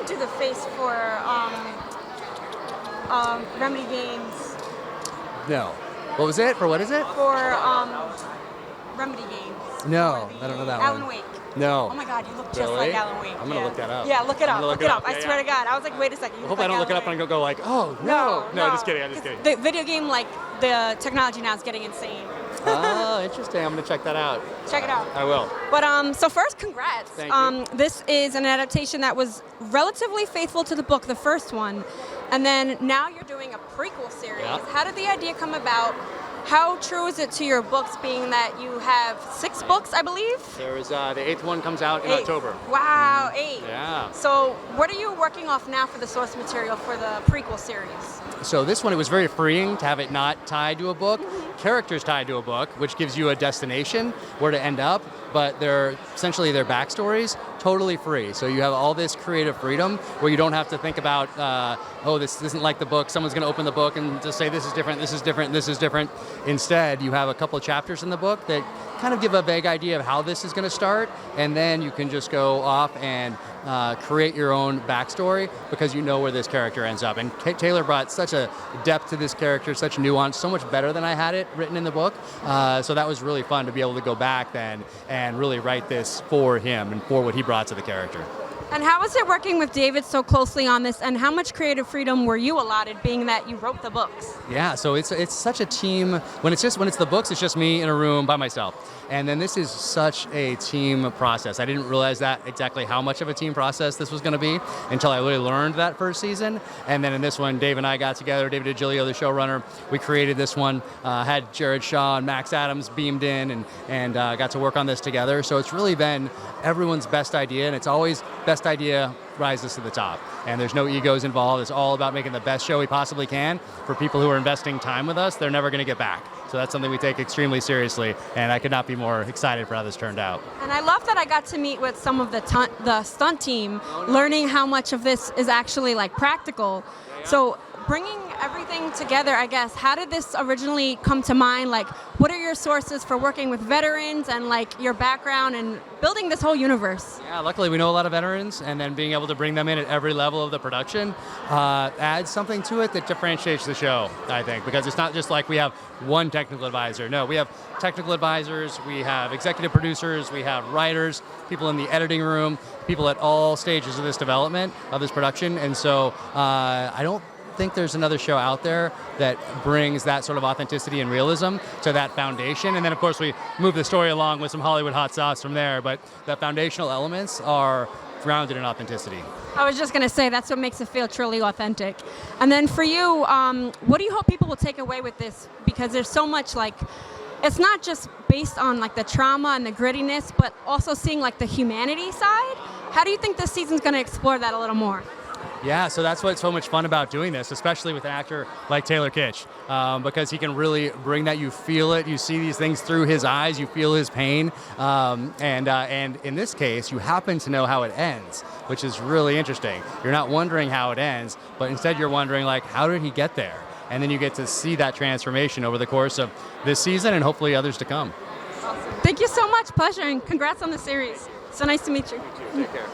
do the face for Remedy Games. No. What was it? For what is it? For Remedy Games. No, I don't know that Alan one. Wake. No. Oh my God, you look just Really? like Alan Wake. I'm gonna look that up. Yeah, look it up. Look it up. I Yeah, swear yeah. to God. I was like, wait a second. I hope I don't look it up and go like, oh, no. No, just kidding. I'm just kidding. The video game, like, the technology now is getting insane. Oh, interesting. I'm going to check that out. Check it out. I will. But so first, congrats. Thank you. This is an adaptation that was relatively faithful to the book, the first one, and then now you're doing a prequel series. Yeah. How did the idea come about? How true is it to your books, being that you have 6 books, I believe? There is the 8th one comes out in October. Wow, 8. Yeah. So what are you working off now for the source material for the prequel series? So this one, it was very freeing to have it not tied to a book. Characters tied to a book, which gives you a destination where to end up, but they're essentially their backstories totally free. So you have all this creative freedom where you don't have to think about, oh, this isn't like the book. Someone's going to open the book and just say this is different, this is different, this is different. Instead, you have a couple of chapters in the book that kind of give a vague idea of how this is going to start, and then you can just go off and create your own backstory because you know where this character ends up. And Taylor brought such a depth to this character, such nuance, so much better than I had it written in the book. So that was really fun to be able to go back then and really write this for him and for what he brought to the character. And how was it working with David so closely on this, and how much creative freedom were you allotted, being that you wrote the books? Yeah, so it's such a team. When it's the books, it's just me in a room by myself. And then this is such a team process. I didn't realize that exactly how much of a team process this was going to be until I really learned that first season. And then in this one, Dave and I got together, David DiGilio, the showrunner, we created this one, had Jared Shaw and Max Adams beamed in and got to work on this together. So it's really been everyone's best idea, and it's always best idea rises to the top. And there's no egos involved. It's all about making the best show we possibly can. For people who are investing time with us, they're never going to get back. So that's something we take extremely seriously, and I could not be more excited for how this turned out. And I love that I got to meet with some of the stunt team, learning how much of this is actually like practical. So bringing everything together, I guess, how did this originally come to mind? Like, what are your sources for working with veterans and like your background and building this whole universe? Yeah, luckily we know a lot of veterans, and then being able to bring them in at every level of the production adds something to it that differentiates the show, I think, because it's not just like we have one technical advisor. No, we have technical advisors, we have executive producers, we have writers, people in the editing room, people at all stages of this development, of this production, and so I don't think there's another show out there that brings that sort of authenticity and realism to that foundation. And then, of course, we move the story along with some Hollywood hot sauce from there, but the foundational elements are grounded in authenticity. I was just going to say, that's what makes it feel truly authentic. And then for you, what do you hope people will take away with this? Because there's so much, like, it's not just based on like the trauma and the grittiness, but also seeing like the humanity side. How do you think this season's going to explore that a little more? Yeah, so that's what's so much fun about doing this, especially with an actor like Taylor Kitsch, because he can really bring that. You feel it, you see these things through his eyes, you feel his pain, and in this case, you happen to know how it ends, which is really interesting. You're not wondering how it ends, but instead you're wondering, like, how did he get there? And then you get to see that transformation over the course of this season and hopefully others to come. Awesome. Thank you so much. Pleasure, and congrats on the series. So nice to meet you. Take care.